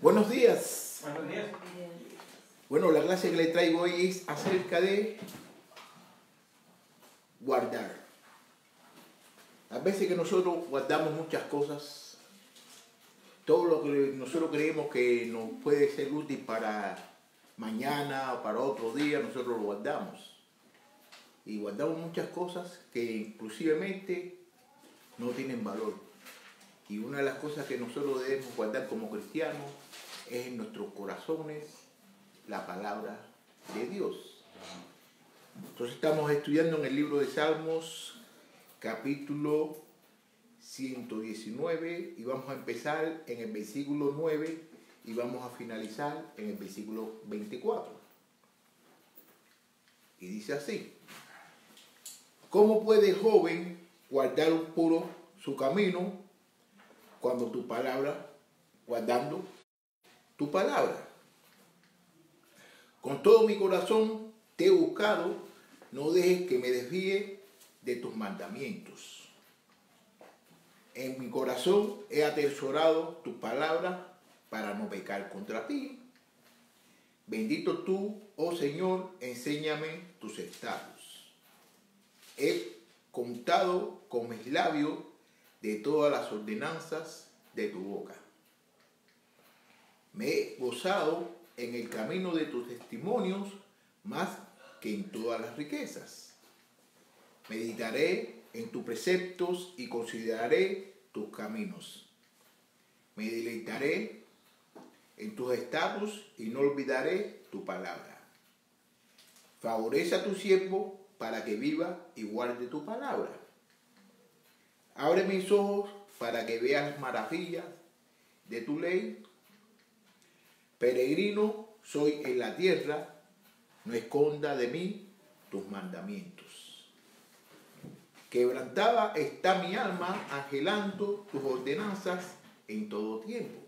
Buenos días. Buenos días. Bueno, la clase que le traigo hoy es acerca de guardar. A veces que nosotros guardamos muchas cosas, todo lo que nosotros creemos que nos puede ser útil para mañana o para otro día, nosotros lo guardamos. Y guardamos muchas cosas que inclusivemente no tienen valor. Y una de las cosas que nosotros debemos guardar como cristianos es en nuestros corazones la palabra de Dios. Entonces estamos estudiando en el libro de Salmos, capítulo 119, y vamos a empezar en el versículo 9 y vamos a finalizar en el versículo 24. Y dice así: ¿Cómo puede el joven guardar puro su camino cuando tu palabra, guardando tu palabra? Con todo mi corazón te he buscado, no dejes que me desvíe de tus mandamientos. En mi corazón he atesorado tu palabra para no pecar contra ti. Bendito tú, oh Señor, enséñame tus estatutos. He contado con mis labios de todas las ordenanzas de tu boca. Me he gozado en el camino de tus testimonios más que en todas las riquezas. Meditaré en tus preceptos y consideraré tus caminos. Me deleitaré en tus estatutos y no olvidaré tu palabra. Favorece a tu siervo para que viva y guarde tu palabra. Abre mis ojos para que vea las maravillas de tu ley. Peregrino soy en la tierra, no esconda de mí tus mandamientos. Quebrantada está mi alma, anhelando tus ordenanzas en todo tiempo.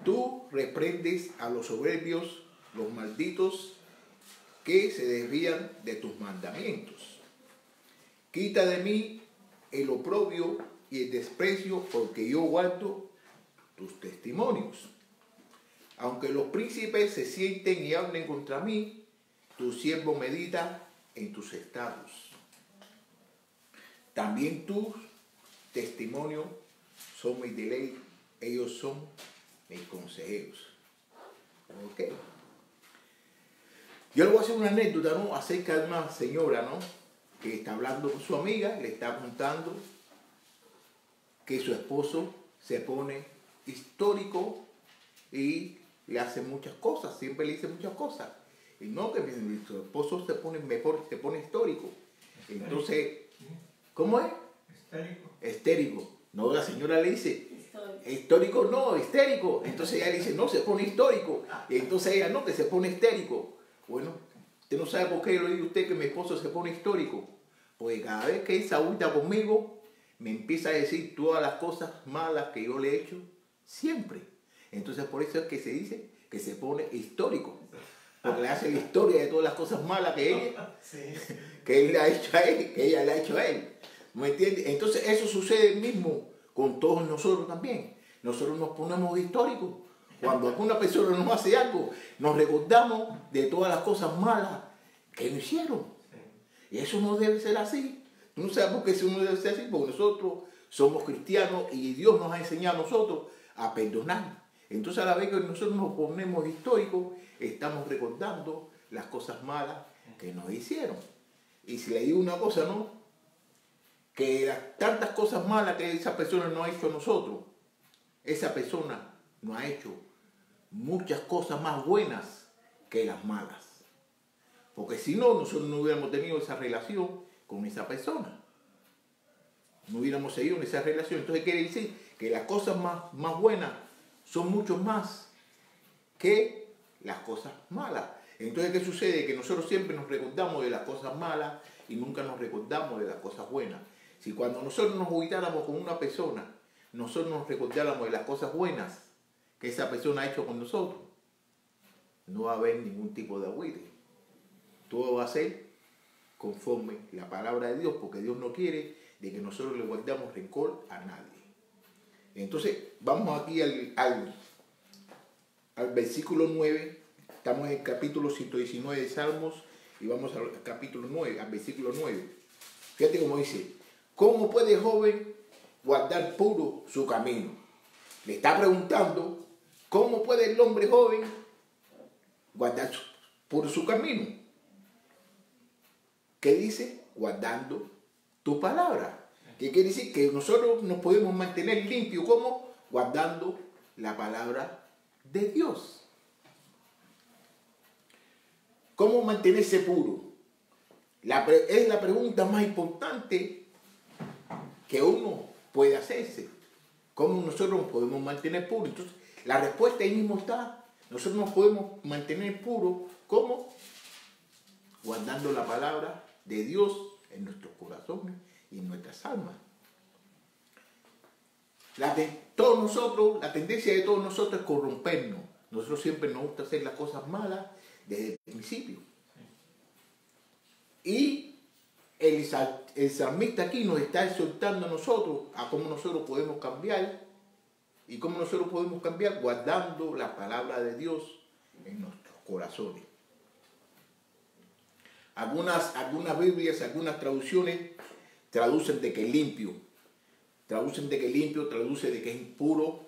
Tú reprendes a los soberbios, los malditos, que se desvían de tus mandamientos. Quita de mí el oprobio y el desprecio, porque yo guardo tus testimonios. Aunque los príncipes se sienten y hablen contra mí, tu siervo medita en tus estatutos. También tus testimonios son mi deleite, ellos son mis consejeros. ¿Ok? Yo le voy a hacer una anécdota, ¿no?, acerca de una señora, ¿no?, que está hablando con su amiga, le está contando que su esposo se pone histórico y le hace muchas cosas, siempre le dice muchas cosas. Y no, que su esposo se pone histórico. Entonces, ¿cómo es? Histérico. No, la señora le dice, histórico no, histérico. Entonces ella le dice, no, se pone histórico. Y entonces ella, no, que se pone histérico. Bueno, usted no sabe por qué le digo a usted que mi esposo se pone histórico. Porque cada vez que él se agüita conmigo, me empieza a decir todas las cosas malas que yo le he hecho siempre. Entonces por eso es que se dice que se pone histórico. Porque le hace la historia de todas las cosas malas que ella, que él le ha hecho a él, que ella le ha hecho a él. ¿Me entiendes? Entonces eso sucede mismo con todos nosotros también. Nosotros nos ponemos históricos. Cuando alguna persona nos hace algo, nos recordamos de todas las cosas malas que nos hicieron. Y eso no debe ser así. No sabes por qué eso no debe ser así, porque nosotros somos cristianos y Dios nos ha enseñado a nosotros a perdonar. Entonces a la vez que nosotros nos ponemos históricos, estamos recordando las cosas malas que nos hicieron. Y si le digo una cosa, ¿no?, que las tantas cosas malas que esa persona nos ha hecho a nosotros, esa persona nos ha hecho muchas cosas más buenas que las malas. Porque si no, nosotros no hubiéramos tenido esa relación con esa persona. No hubiéramos seguido en esa relación. Entonces quiere decir que las cosas más buenas son mucho más que las cosas malas. Entonces, ¿qué sucede? Que nosotros siempre nos recordamos de las cosas malas y nunca nos recordamos de las cosas buenas. Si cuando nosotros nos ubicáramos con una persona, nosotros nos recordáramos de las cosas buenas que esa persona ha hecho con nosotros, no va a haber ningún tipo de agüite. Todo va a ser conforme la palabra de Dios, porque Dios no quiere de que nosotros le guardamos rencor a nadie. Entonces, vamos aquí al versículo 9. Estamos en el capítulo 119 de Salmos y vamos al capítulo 9, al versículo 9. Fíjate cómo dice: ¿cómo puede el joven guardar puro su camino? Le está preguntando, ¿cómo puede el hombre joven guardar puro su camino? ¿Qué dice? Guardando tu palabra. ¿Qué quiere decir? Que nosotros nos podemos mantener limpios. ¿Cómo? Guardando la palabra de Dios. ¿Cómo mantenerse puro? Es la pregunta más importante que uno puede hacerse. ¿Cómo nosotros nos podemos mantener puros? Entonces, la respuesta ahí mismo está. Nosotros nos podemos mantener puros. ¿Cómo? Guardando la palabra de Dios en nuestros corazones y en nuestras almas. La tendencia de todos nosotros es corrompernos. Nosotros siempre nos gusta hacer las cosas malas desde el principio. Y el salmista aquí nos está exhortando a nosotros a cómo nosotros podemos cambiar. ¿Y cómo nosotros podemos cambiar? Guardando la palabra de Dios en nuestros corazones. Algunas Biblias, algunas traducciones traducen de que es limpio. Traducen de que es limpio, traducen de que es impuro.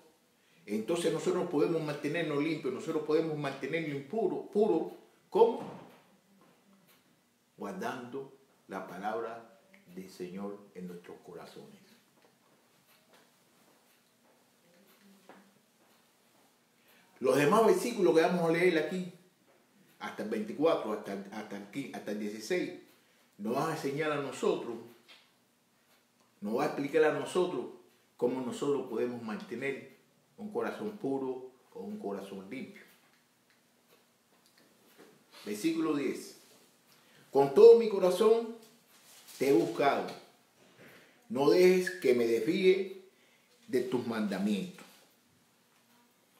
Entonces nosotros podemos mantenernos limpios, nosotros podemos mantenerlo puro. ¿Cómo? Guardando la palabra del Señor en nuestros corazones. Los demás versículos que vamos a leer aquí, hasta el 24, hasta el 16, nos va a enseñar a nosotros, nos va a explicar a nosotros cómo nosotros podemos mantener un corazón puro o un corazón limpio. Versículo 10. Con todo mi corazón te he buscado. No dejes que me desvíe de tus mandamientos.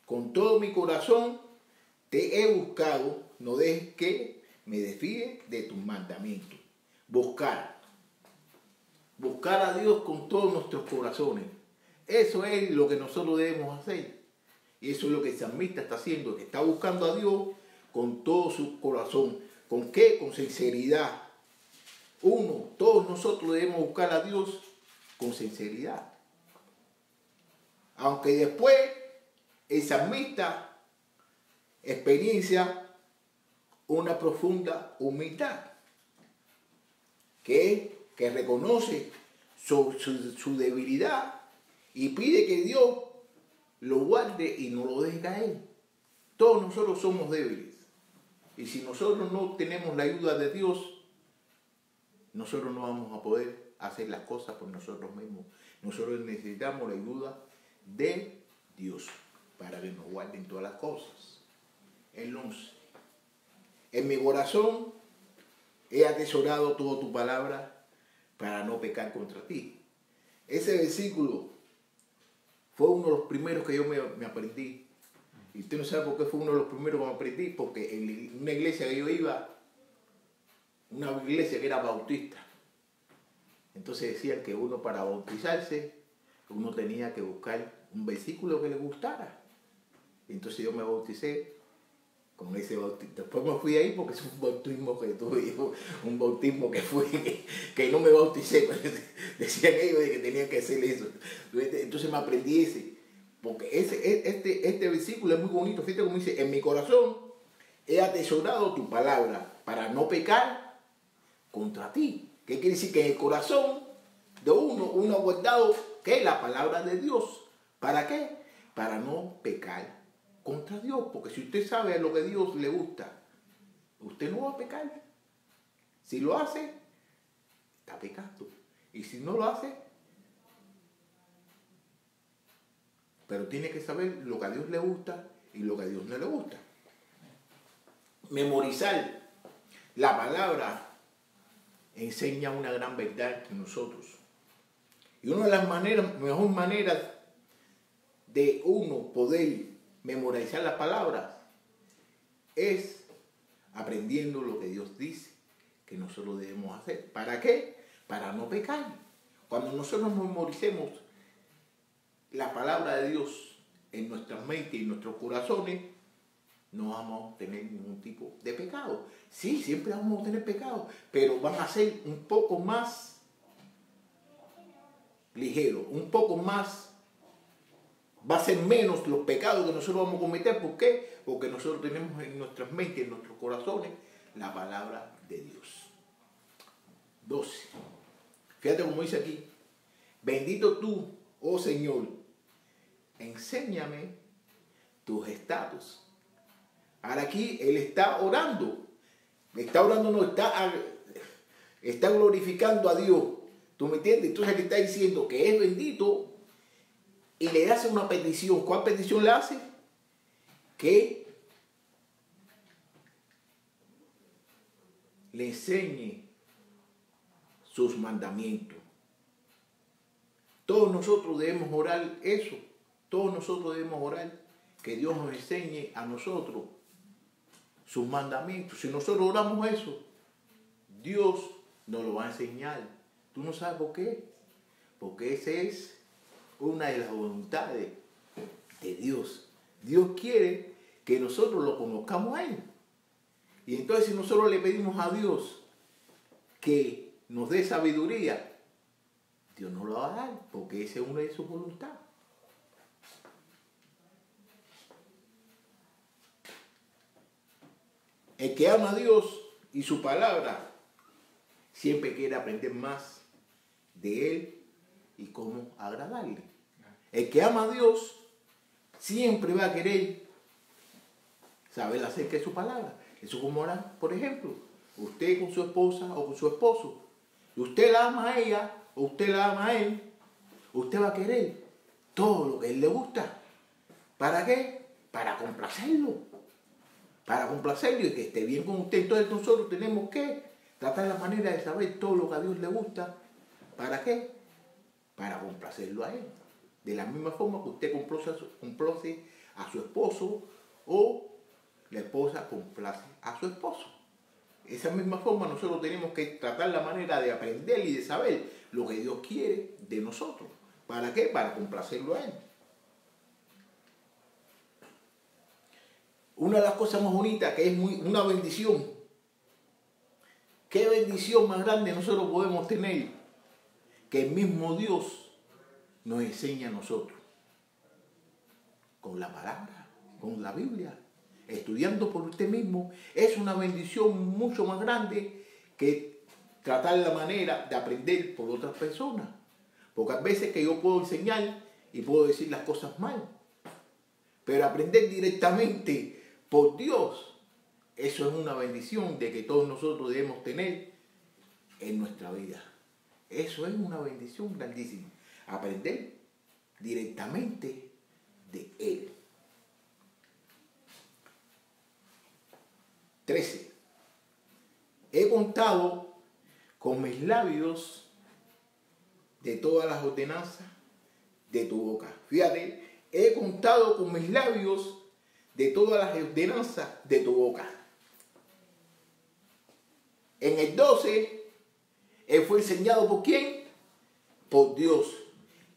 Con todo mi corazón te he buscado. No dejes que me desvíe de tus mandamientos. Buscar a Dios con todos nuestros corazones. Eso es lo que nosotros debemos hacer. Y eso es lo que el salmista está haciendo, que está buscando a Dios con todo su corazón. ¿Con qué? Con sinceridad. Todos nosotros debemos buscar a Dios con sinceridad. Aunque después el salmista experiencia una profunda humildad, que reconoce su debilidad y pide que Dios lo guarde y no lo deje caer. Todos nosotros somos débiles. Y si nosotros no tenemos la ayuda de Dios, nosotros no vamos a poder hacer las cosas por nosotros mismos. Nosotros necesitamos la ayuda de Dios para que nos guarden todas las cosas. El 11. En mi corazón he atesorado toda tu palabra para no pecar contra ti. Ese versículo fue uno de los primeros que yo me aprendí. Y usted no sabe por qué fue uno de los primeros que me aprendí, porque en una iglesia que yo iba, una iglesia que era bautista, entonces decían que uno para bautizarse, uno tenía que buscar un versículo que le gustara. Entonces yo me bauticé con ese bautismo. Después me fui ahí porque es un bautismo que tuve, un bautismo que fue, que no me bauticé, decían ellos que tenían que hacer eso. Entonces me aprendí ese. Porque este versículo es muy bonito. Fíjate cómo dice: en mi corazón he atesorado tu palabra para no pecar contra ti. ¿Qué quiere decir? Que en el corazón de uno ha guardado, ¿qué? La palabra de Dios. ¿Para qué? Para no pecar contra Dios. Porque si usted sabe a lo que Dios le gusta, usted no va a pecar. Si lo hace, está pecando. Y si no lo hace, pero tiene que saber lo que a Dios le gusta y lo que a Dios no le gusta. Memorizar la palabra enseña una gran verdad en nosotros. Y una de las mejores maneras de uno poder memorizar las palabras es aprendiendo lo que Dios dice que nosotros debemos hacer. ¿Para qué? Para no pecar. Cuando nosotros memoricemos la palabra de Dios en nuestras mentes y en nuestros corazones, no vamos a tener ningún tipo de pecado. Sí, siempre vamos a tener pecado, pero van a ser un poco más ligeros, un poco más, va a ser menos los pecados que nosotros vamos a cometer. ¿Por qué? Porque nosotros tenemos en nuestras mentes, en nuestros corazones, la palabra de Dios. 12. Fíjate cómo dice aquí: bendito tú, oh Señor, enséñame tus estatutos. Ahora aquí él está orando. No está glorificando a Dios. ¿Tú me entiendes? Entonces él está diciendo que es bendito y le hace una petición. ¿Cuál petición le hace? Que le enseñe sus mandamientos. Todos nosotros debemos orar eso. Todos nosotros debemos orar que Dios nos enseñe a nosotros sus mandamientos. Si nosotros oramos eso, Dios nos lo va a enseñar. ¿Tú no sabes por qué? Porque esa es una de las voluntades de Dios. Dios quiere que nosotros lo conozcamos a Él. Y entonces si nosotros le pedimos a Dios que nos dé sabiduría, Dios nos lo va a dar, porque esa es una de sus voluntades. El que ama a Dios y su palabra siempre quiere aprender más de Él y cómo agradarle. El que ama a Dios siempre va a querer saber acerca de su palabra. Eso como ahora, por ejemplo, usted con su esposa o con su esposo, y usted la ama a ella o usted la ama a él, usted va a querer todo lo que a él le gusta. ¿Para qué? Para complacerlo. Para complacerlo y que esté bien con usted. Entonces nosotros tenemos que tratar la manera de saber todo lo que a Dios le gusta. ¿Para qué? Para complacerlo a él. De la misma forma que usted complace a su esposo o la esposa complace a su esposo. De esa misma forma nosotros tenemos que tratar la manera de aprender y de saber lo que Dios quiere de nosotros. ¿Para qué? Para complacerlo a él. Una de las cosas más bonitas, que es una bendición. ¿Qué bendición más grande nosotros podemos tener? Que el mismo Dios nos enseña a nosotros. Con la palabra, con la Biblia, estudiando por usted mismo, es una bendición mucho más grande que tratar la manera de aprender por otras personas. Porque a veces que yo puedo enseñar y puedo decir las cosas mal. Pero aprender directamente por Dios, eso es una bendición de que todos nosotros debemos tener en nuestra vida. Eso es una bendición grandísima. Aprender directamente de Él. 13. He contado con mis labios de todas las ordenanzas de tu boca. Fíjate, he contado con mis labios de todas las ordenanzas de tu boca. En el 12, él fue enseñado ¿por quién? Por Dios.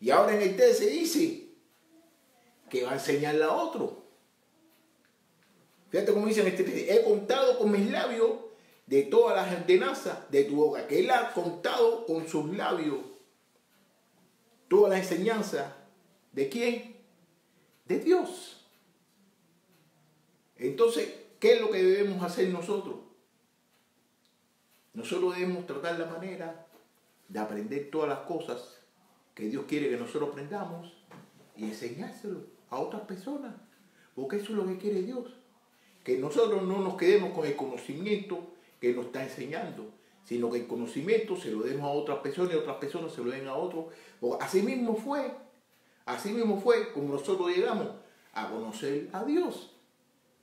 Y ahora en el 13 dice que va a enseñarle a otro. Fíjate cómo dice en este 13, he contado con mis labios de todas las ordenanzas de tu boca. Que él ha contado con sus labios todas las enseñanzas. ¿De quién? De Dios. Entonces, ¿qué es lo que debemos hacer nosotros? Nosotros debemos tratar la manera de aprender todas las cosas que Dios quiere que nosotros aprendamos y enseñárselo a otras personas. Porque eso es lo que quiere Dios. Que nosotros no nos quedemos con el conocimiento que nos está enseñando, sino que el conocimiento se lo demos a otras personas y otras personas se lo den a otros. Así mismo fue como nosotros llegamos a conocer a Dios.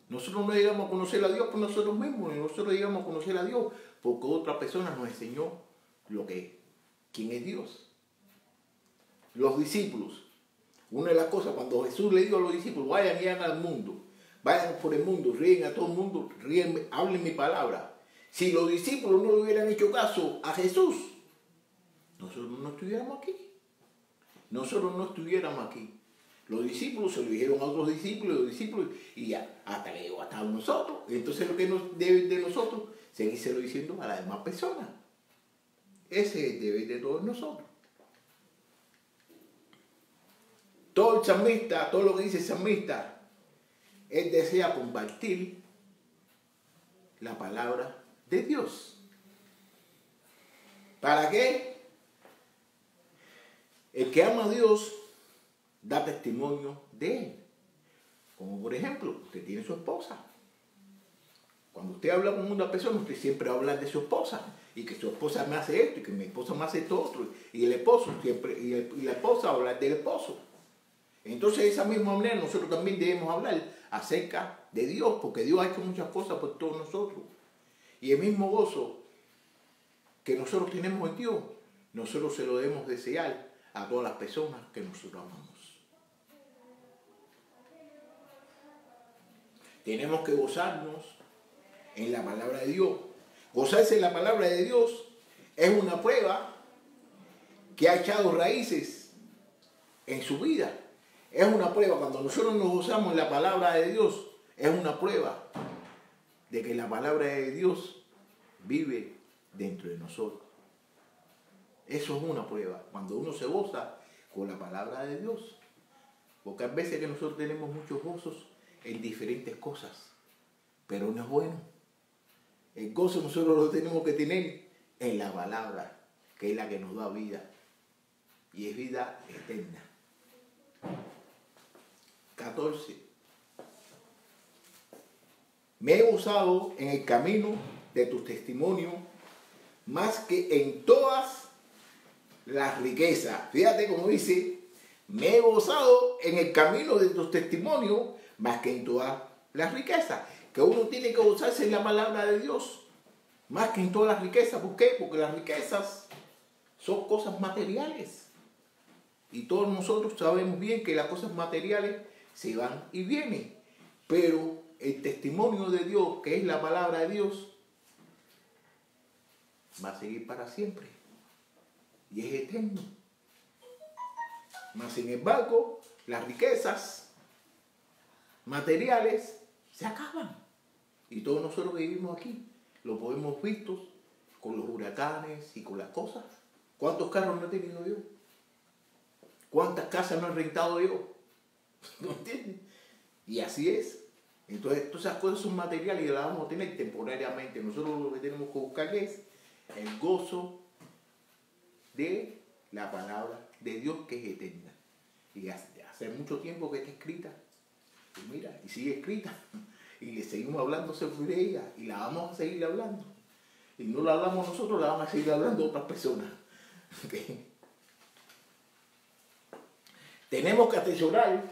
Nosotros no llegamos a conocer a Dios por nosotros mismos, ni nosotros llegamos a conocer a Dios porque otra persona nos enseñó quién es Dios. Los discípulos. Una de las cosas, cuando Jesús le dijo a los discípulos, vayan y hagan al mundo, vayan por el mundo, ríen a todo el mundo, ríen, hablen mi palabra. Si los discípulos no le hubieran hecho caso a Jesús, nosotros no estuviéramos aquí. Nosotros no estuviéramos aquí. Los discípulos se lo dijeron a otros discípulos, los discípulos, y ya, hasta que llegó hasta nosotros. Entonces lo que nos debe de nosotros, seguírselo diciendo a las demás personas. Ese es el deber de todos nosotros. Todo el salmista, todo lo que dice el salmista, él desea compartir la palabra de Dios. ¿Para qué? El que ama a Dios da testimonio de él. Como por ejemplo, usted tiene su esposa. Cuando usted habla con una persona, usted siempre va a hablar de su esposa. Y que su esposa me hace esto, y que mi esposa me hace esto otro. Y el esposo siempre, y la esposa va a hablar del esposo. Entonces, de esa misma manera, nosotros también debemos hablar acerca de Dios, porque Dios ha hecho muchas cosas por todos nosotros. Y el mismo gozo que nosotros tenemos en Dios, nosotros se lo debemos desear a todas las personas que nosotros amamos. Tenemos que gozarnos en la palabra de Dios. Gozarse en la palabra de Dios es una prueba que ha echado raíces en su vida. Es una prueba, cuando nosotros nos gozamos en la palabra de Dios, es una prueba de que la palabra de Dios vive dentro de nosotros. Eso es una prueba, cuando uno se goza con la palabra de Dios. Porque hay veces que nosotros tenemos muchos gozos en diferentes cosas, pero no es bueno. El gozo nosotros lo tenemos que tener en la palabra, que es la que nos da vida, y es vida eterna. 14. Me he gozado en el camino de tus testimonios más que en todas las riquezas. Fíjate cómo dice, me he gozado en el camino de tus testimonios más que en todas las riquezas. Que uno tiene que gozarse en la palabra de Dios más que en todas las riquezas. ¿Por qué? Porque las riquezas son cosas materiales. Y todos nosotros sabemos bien que las cosas materiales se van y vienen. Pero el testimonio de Dios, que es la palabra de Dios, va a seguir para siempre. Y es eterno. Mas sin embargo, las riquezas materiales se acaban. Y todos nosotros que vivimos aquí lo podemos visto con los huracanes y con las cosas. ¿Cuántos carros no he tenido yo? ¿Cuántas casas no he rentado yo? ¿No entiendes? Y así es. Entonces, todas esas cosas son materiales y las vamos a tener temporariamente. Nosotros lo que tenemos que buscar es el gozo de la palabra de Dios, que es eterna. Y hace mucho tiempo que está escrita. Y mira, y sigue escrita. Y le seguimos hablando sobre ella. Y la vamos a seguir hablando. Y no la hablamos nosotros, la vamos a seguir hablando otras personas. ¿Okay? Tenemos que atesorar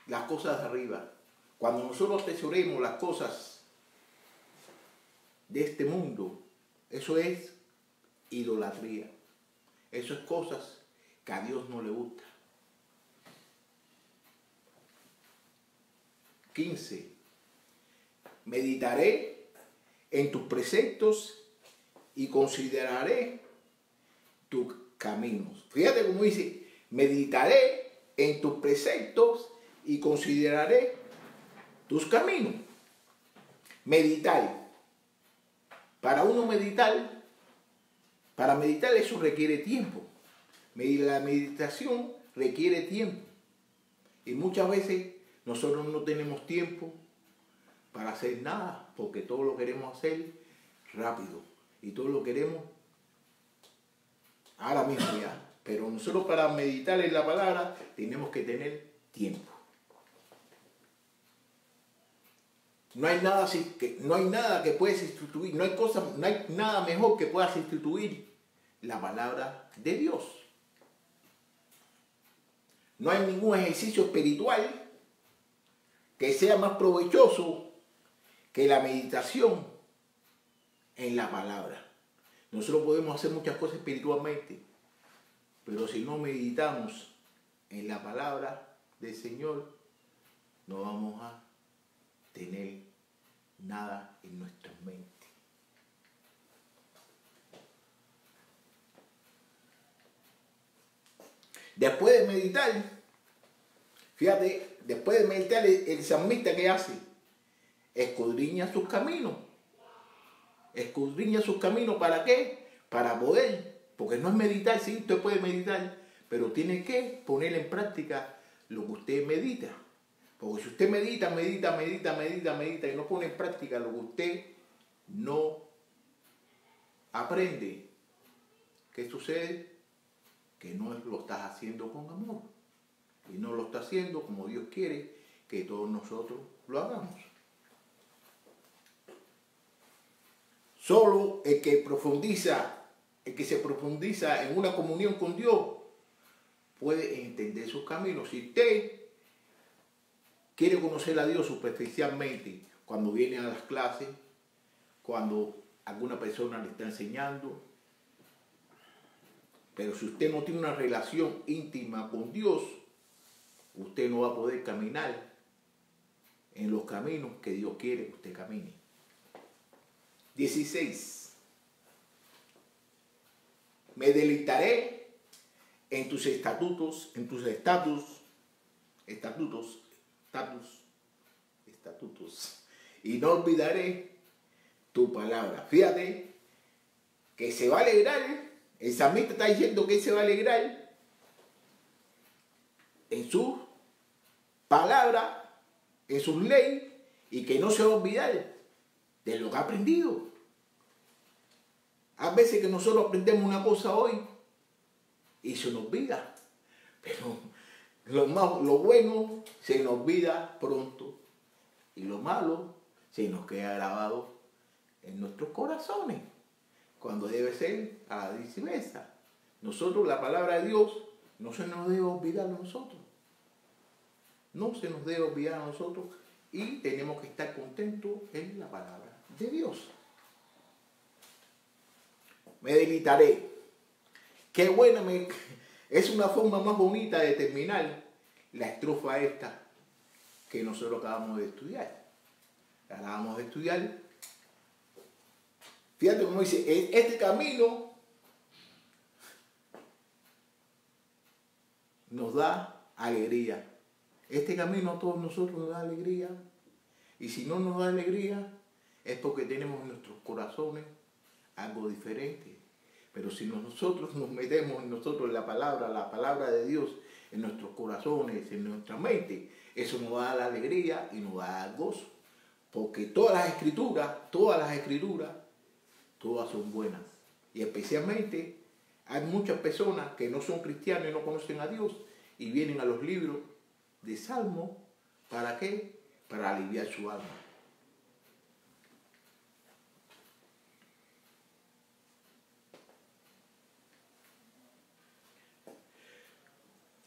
las cosas de arriba. Cuando nosotros atesoremos las cosas de este mundo, eso es idolatría. Eso es cosas que a Dios no le gusta. 15. Meditaré en tus preceptos y consideraré tus caminos. Fíjate cómo dice, meditaré en tus preceptos y consideraré tus caminos. Meditar. Para uno meditar, para meditar eso requiere tiempo. La meditación requiere tiempo. Y muchas veces nosotros no tenemos tiempo para hacer nada, porque todo lo queremos hacer rápido. Y todo lo queremos ahora mismo ya. Pero nosotros para meditar en la palabra tenemos que tener tiempo. No hay nada que pueda sustituir, no hay nada mejor que pueda sustituir la palabra de Dios. No hay ningún ejercicio espiritual que sea más provechoso que la meditación en la palabra. Nosotros podemos hacer muchas cosas espiritualmente, pero si no meditamos en la palabra del Señor, no vamos a tener nada en nuestra mente. Después de meditar, fíjate, después de meditar, el salmista, ¿qué hace? Escudriña sus caminos. Escudriña sus caminos, ¿para qué? Para poder, porque no es meditar, sí, usted puede meditar, pero tiene que poner en práctica lo que usted medita. Porque si usted medita y no pone en práctica lo que usted no aprende, ¿qué sucede? Que no lo estás haciendo con amor. Y no lo está haciendo como Dios quiere que todos nosotros lo hagamos. Solo el que se profundiza en una comunión con Dios puede entender sus caminos. Si usted quiere conocer a Dios superficialmente, cuando viene a las clases, cuando alguna persona le está enseñando, pero si usted no tiene una relación íntima con Dios, usted no va a poder caminar en los caminos que Dios quiere que usted camine. 16. Me deleitaré en tus estatutos, y no olvidaré tu palabra. Fíjate que se va a alegrar, el salmista está diciendo que él se va a alegrar en su palabra, en sus leyes, y que no se va a olvidar de lo que ha aprendido. Hay veces que nosotros aprendemos una cosa hoy y se nos olvida, pero lo bueno se nos olvida pronto y lo malo se nos queda grabado en nuestros corazones, cuando debe ser a la viceversa. Nosotros, la palabra de Dios, no se nos debe olvidar a nosotros. No se nos debe olvidar a nosotros y tenemos que estar contentos en la palabra de Dios. Me deleitaré. Qué buena, es una forma más bonita de terminar la estrofa esta que nosotros acabamos de estudiar. Acabamos de estudiar. Fíjate cómo dice, este camino nos da alegría. Este camino a todos nosotros nos da alegría. Y si no nos da alegría, es porque tenemos en nuestros corazones algo diferente. Pero si nosotros nos metemos en la palabra de Dios, en nuestros corazones, en nuestra mente, eso nos da la alegría y nos da el gozo. Porque todas las escrituras, todas son buenas. Y especialmente hay muchas personas que no son cristianos y no conocen a Dios y vienen a los libros de Salmo. ¿Para qué? Para aliviar su alma.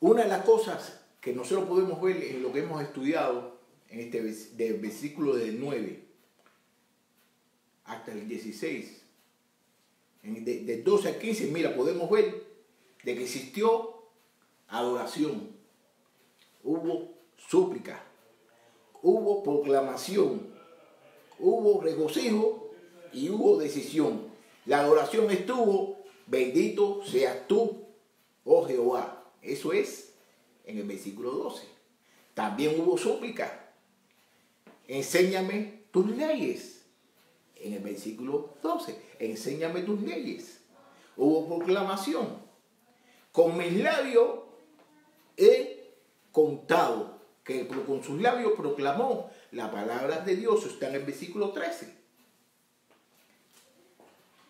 Una de las cosas que nosotros podemos ver en lo que hemos estudiado en del versículo del 9 hasta el 16, del 12 al 15, mira, podemos ver de que existió adoración, hubo súplica, hubo proclamación, hubo regocijo y hubo decisión. La adoración estuvo, bendito seas tú, oh Jehová. Eso es en el versículo 12. También hubo súplica. Enséñame tus leyes. En el versículo 12. Enséñame tus leyes. Hubo proclamación. Con mis labios he contado, que con sus labios proclamó la palabra de Dios. Está en el versículo 13.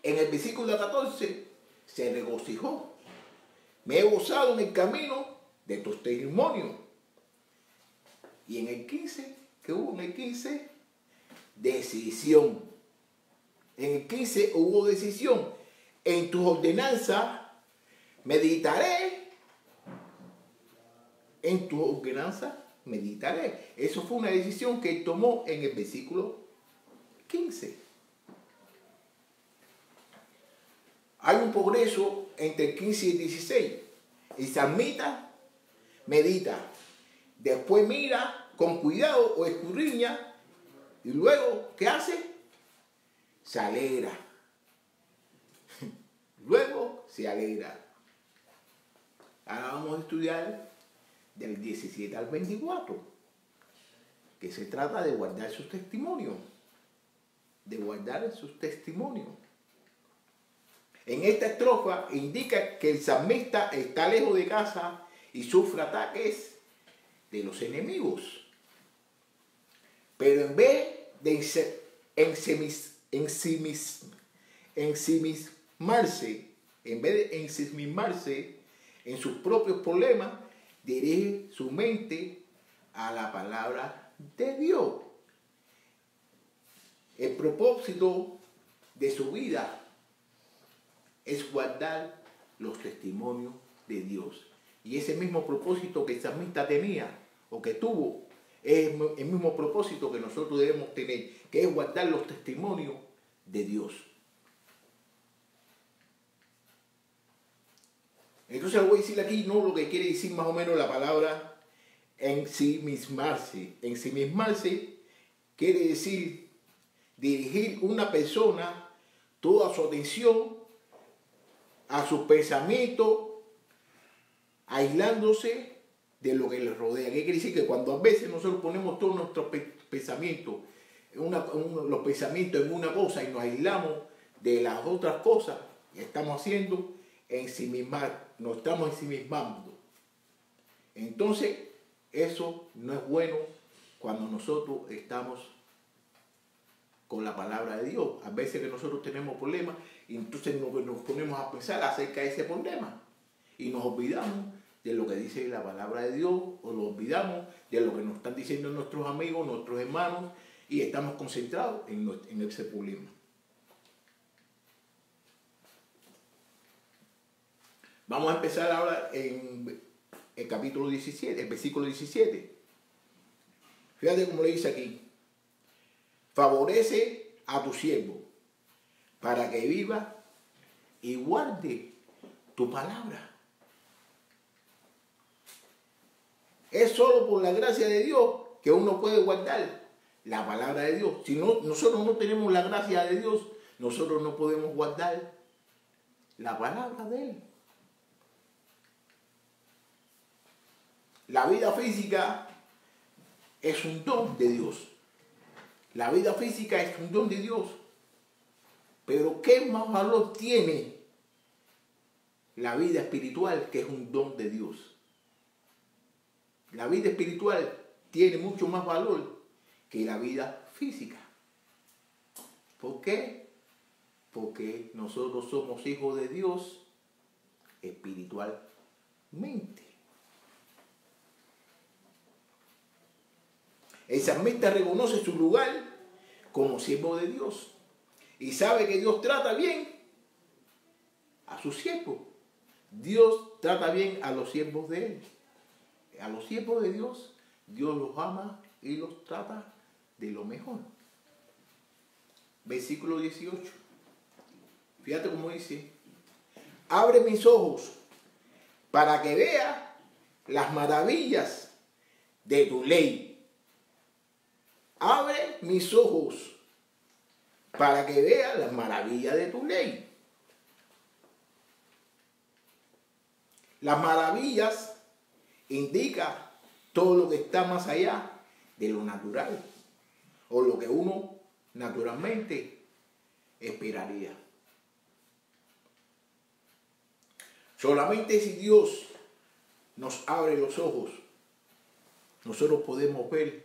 En el versículo 14 se regocijó. Me he gozado en el camino de tus testimonios. Y en el 15, ¿qué hubo en el 15? Decisión. En el 15 hubo decisión. En tus ordenanzas meditaré. En tus ordenanzas meditaré. Eso fue una decisión que él tomó en el versículo 15. Hay un progreso entre el 15 y el 16. El salmista medita, después mira con cuidado o escudriña, y luego, ¿qué hace? Se alegra. Luego se alegra. Ahora vamos a estudiar del 17 al 24, que se trata de guardar sus testimonios. De guardar sus testimonios. En esta estrofa indica que el salmista está lejos de casa y sufre ataques de los enemigos. Pero en vez de ensimismarse en sus propios problemas, dirige su mente a la palabra de Dios. El propósito de su vida es guardar los testimonios de Dios. Y ese mismo propósito que el salmista tenía o que tuvo, es el mismo propósito que nosotros debemos tener, que es guardar los testimonios de Dios. Entonces le voy a decir aquí, no, lo que quiere decir más o menos la palabra ensimismarse. Ensimismarse quiere decir dirigir una persona toda su atención a sus pensamientos, aislándose de lo que les rodea. ¿Qué quiere decir? Que cuando a veces nosotros ponemos todos nuestros pensamientos, los pensamientos en una cosa y nos aislamos de las otras cosas que estamos haciendo, nos estamos ensimismando. Entonces, eso no es bueno cuando nosotros estamos con la palabra de Dios. A veces que nosotros tenemos problemas y entonces nos ponemos a pensar acerca de ese problema y nos olvidamos de lo que dice la palabra de Dios, o nos olvidamos de lo que nos están diciendo nuestros amigos, nuestros hermanos, y estamos concentrados en ese problema. Vamos a empezar ahora en el capítulo 17, el versículo 17. Fíjate cómo le dice aquí: favorece a tu siervo para que viva y guarde tu palabra. Es solo por la gracia de Dios que uno puede guardar la palabra de Dios. Si no, nosotros no tenemos la gracia de Dios, nosotros no podemos guardar la palabra de Él. La vida física es un don de Dios. La vida física es un don de Dios. Pero ¿qué más valor tiene la vida espiritual, que es un don de Dios? La vida espiritual tiene mucho más valor que la vida física. ¿Por qué? Porque nosotros somos hijos de Dios espiritualmente. El salmista reconoce su lugar como siervo de Dios y sabe que Dios trata bien a sus siervos. Dios trata bien a los siervos de Él. A los siervos de Dios, Dios los ama y los trata de lo mejor. Versículo 18. Fíjate cómo dice: abre mis ojos para que vea las maravillas de tu ley. Abre mis ojos para que vea las maravillas de tu ley. Las maravillas indica todo lo que está más allá de lo natural, o lo que uno naturalmente esperaría. Solamente si Dios nos abre los ojos, nosotros podemos ver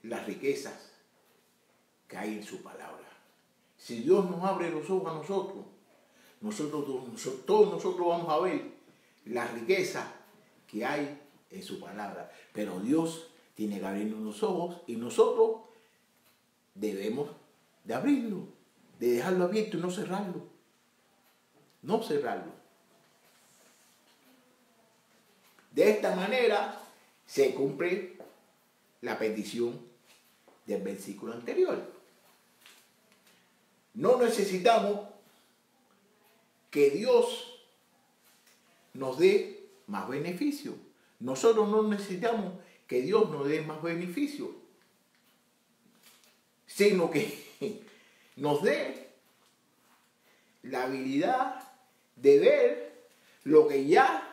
las riquezas que hay en su palabra. Si Dios nos abre los ojos a nosotros, todos nosotros vamos a ver las riquezas que hay en su palabra. Pero Dios tiene que abrirnos los ojos y nosotros debemos de abrirlo, de dejarlo abierto y no cerrarlo. No cerrarlo. De esta manera se cumple la petición del versículo anterior. No necesitamos que Dios nos dé más beneficio. Nosotros no necesitamos que Dios nos dé más beneficio, sino que nos dé la habilidad de ver lo que ya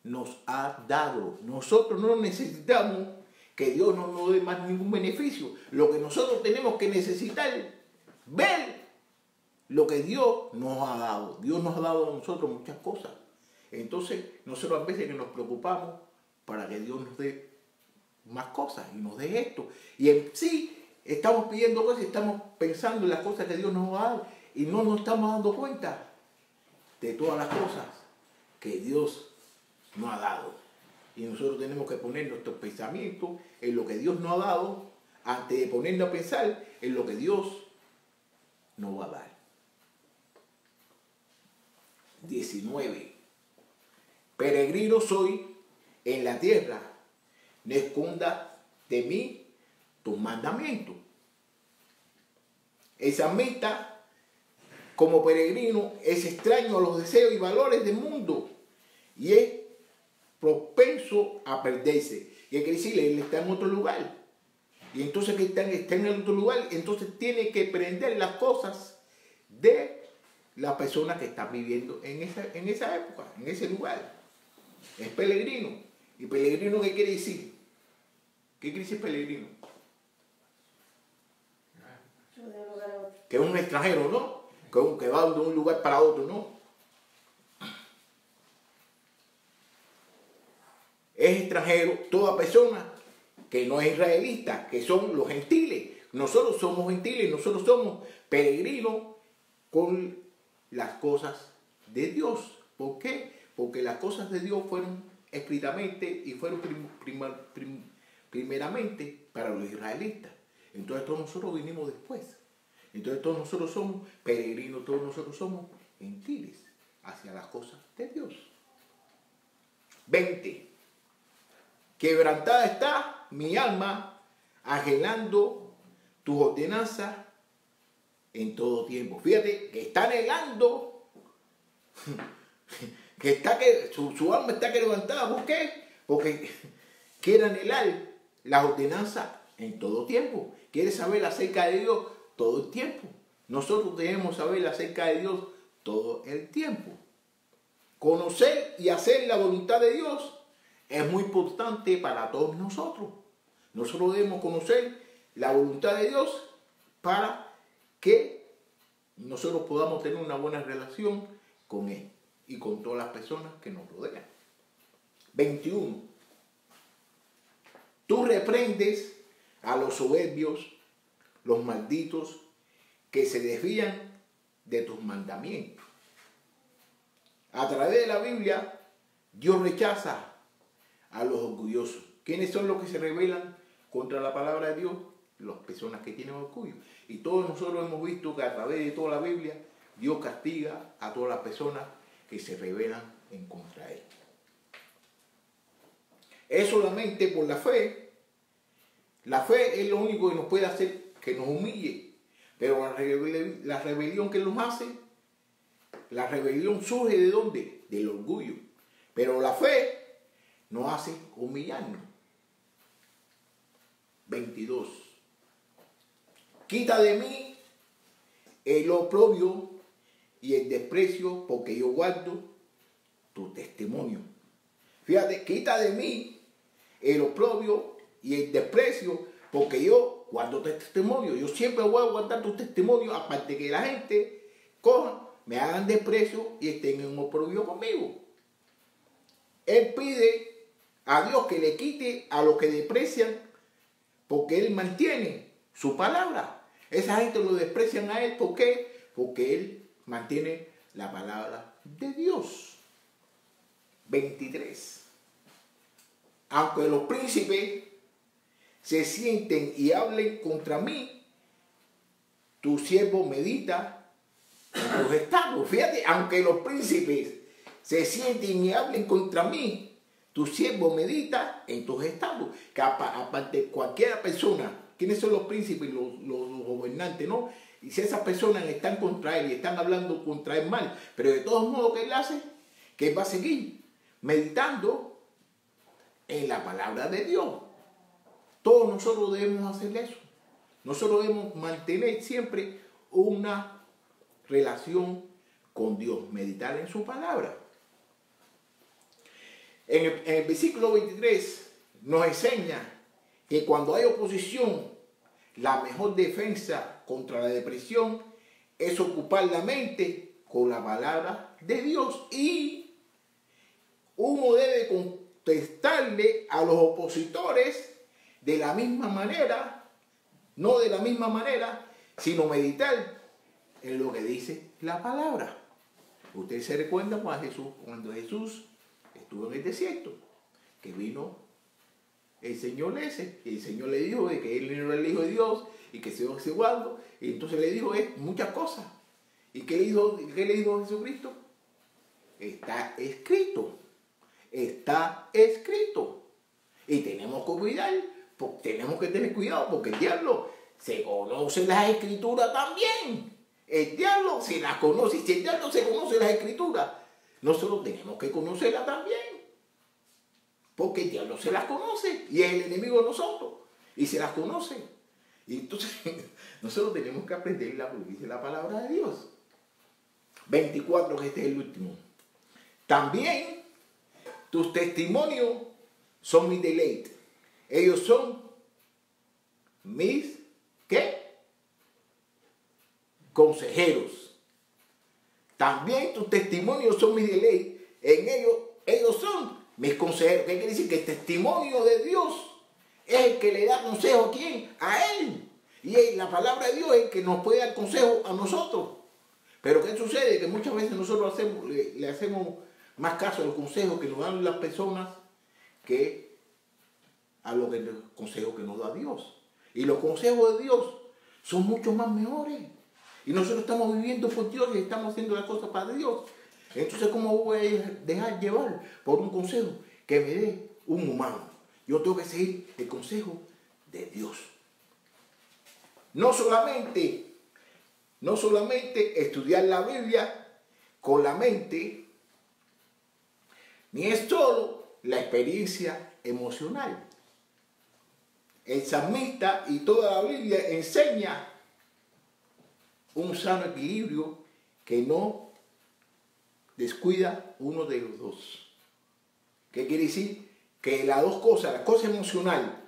nos ha dado. Nosotros no necesitamos que Dios no nos dé más ningún beneficio. Lo que nosotros tenemos que necesitar, ver lo que Dios nos ha dado. Dios nos ha dado a nosotros muchas cosas. Entonces, nosotros a veces que nos preocupamos para que Dios nos dé más cosas y nos dé esto. Y en sí, estamos pidiendo cosas y estamos pensando en las cosas que Dios nos va a dar y no nos estamos dando cuenta de todas las cosas que Dios nos ha dado. Y nosotros tenemos que poner nuestros pensamientos en lo que Dios nos ha dado antes de ponernos a pensar en lo que Dios nos va a dar. 19. Peregrino soy en la tierra, no escondas de mí tus mandamientos. El salmista, como peregrino, es extraño a los deseos y valores del mundo y es propenso a perderse. Y hay que decirle, él está en otro lugar. Y entonces que está en el otro lugar, entonces tiene que aprender las cosas de las personas que están viviendo en esa época, en ese lugar. Es peregrino. ¿Y peregrino qué quiere decir? ¿Qué quiere decir peregrino? Que es un extranjero, ¿no? Que va de un lugar para otro, ¿no? Es extranjero toda persona que no es israelita, que son los gentiles. Nosotros somos gentiles, nosotros somos peregrinos con las cosas de Dios. ¿Por qué? Porque las cosas de Dios fueron escritamente y fueron primeramente para los israelitas. Entonces todos nosotros vinimos después. Entonces todos nosotros somos peregrinos, todos nosotros somos gentiles hacia las cosas de Dios. 20. Quebrantada está mi alma, anhelando tus ordenanzas en todo tiempo. Fíjate que está anhelando, su alma está quebrantada. ¿Por qué? Porque quiere anhelar las ordenanzas en todo tiempo. Quiere saber acerca de Dios todo el tiempo. Nosotros debemos saber acerca de Dios todo el tiempo. Conocer y hacer la voluntad de Dios es muy importante para todos nosotros. Nosotros debemos conocer la voluntad de Dios para que nosotros podamos tener una buena relación con Él y con todas las personas que nos rodean. 21. Tú reprendes a los soberbios, los malditos, que se desvían de tus mandamientos. A través de la Biblia, Dios rechaza a los orgullosos. ¿Quiénes son los que se rebelan contra la palabra de Dios? Las personas que tienen orgullo. Y todos nosotros hemos visto que a través de toda la Biblia, Dios castiga a todas las personas que se rebelan en contra de Él. Es solamente por la fe. La fe es lo único que nos puede hacer que nos humille. Pero la rebelión que nos hace, la rebelión surge ¿de dónde? Del orgullo. Pero la fe nos hace humillarnos. 22. Quita de mí el oprobio y el desprecio, porque yo guardo tu testimonio. Fíjate, quita de mí el oprobio y el desprecio, porque yo guardo tu testimonio. Yo siempre voy a guardar tu testimonio, aparte que la gente coja, me hagan desprecio y estén en oprobio conmigo. Él pide a Dios que le quite a los que desprecian, porque Él mantiene su palabra. Esa gente lo desprecian a Él. ¿Por qué? Porque Él mantiene la palabra de Dios. 23. Aunque los príncipes se sienten y hablen contra mí, tu siervo medita en tus estatutos. Fíjate, aunque los príncipes se sienten y hablen contra mí, tu siervo medita en tus estatutos. Que aparte cualquier persona, ¿quiénes son los príncipes? Los gobernantes, ¿no? Y si esas personas están contra él y están hablando contra él mal, pero de todos modos, ¿qué él hace? Que él va a seguir meditando en la palabra de Dios. Todos nosotros debemos hacer eso. Nosotros debemos mantener siempre una relación con Dios, meditar en su palabra. En el versículo 23 nos enseña que cuando hay oposición, la mejor defensa contra la depresión es ocupar la mente con la palabra de Dios. Y uno debe contestarle a los opositores de la misma manera, no de la misma manera, sino meditar en lo que dice la palabra. Ustedes se recuerdan cuando Jesús estuvo en el desierto, que vino el Señor ese, y el Señor le dijo de que él no era el Hijo de Dios y que se iba guardando, y entonces le dijo muchas cosas. ¿Y qué le dijo Jesucristo? Está escrito. Está escrito. Y tenemos que cuidar, tenemos que tener cuidado, porque el diablo se conoce las escrituras también. El diablo se las conoce. Si el diablo se conoce las escrituras, nosotros tenemos que conocerlas también. Porque el diablo se las conoce y es el enemigo de nosotros. Y se las conoce. Y entonces nosotros tenemos que aprender lo que dice la palabra de Dios. 24, que este es el último. También tus testimonios son mi deleite. Ellos son mis, ¿qué? Consejeros. También tus testimonios son mi deleite. En ellos son mis consejeros. ¿Qué quiere decir? Que el testimonio de Dios es el que le da consejo a quién? A Él. Y la palabra de Dios es el que nos puede dar consejo a nosotros. Pero ¿qué sucede? Que muchas veces nosotros le hacemos más caso a los consejos que nos dan las personas que a los consejos que nos da Dios. Y los consejos de Dios son mucho más mejores. Y nosotros estamos viviendo por Dios y estamos haciendo las cosas para Dios. Entonces, ¿cómo voy a dejar llevar por un consejo que me dé un humano? Yo tengo que seguir el consejo de Dios. No solamente estudiar la Biblia con la mente, ni es solo la experiencia emocional. El salmista y toda la Biblia enseña un sano equilibrio que no descuida uno de los dos. ¿Qué quiere decir? Que las dos cosas, la cosa emocional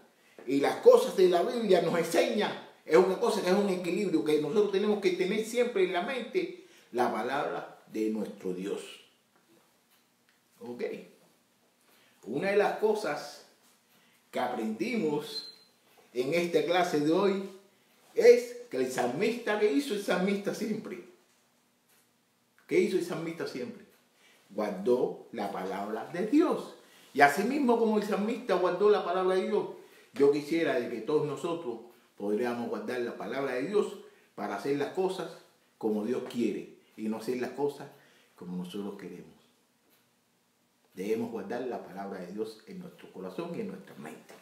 y las cosas de la Biblia nos enseñan, es una cosa que es un equilibrio que nosotros tenemos que tener siempre en la mente, la palabra de nuestro Dios. Ok. Una de las cosas que aprendimos en esta clase de hoy es que el salmista, ¿qué hizo el salmista siempre? ¿Qué hizo el salmista siempre? Guardó la palabra de Dios. Y así mismo como el salmista guardó la palabra de Dios, yo quisiera de que todos nosotros podríamos guardar la palabra de Dios para hacer las cosas como Dios quiere y no hacer las cosas como nosotros queremos. Debemos guardar la palabra de Dios en nuestro corazón y en nuestra mente.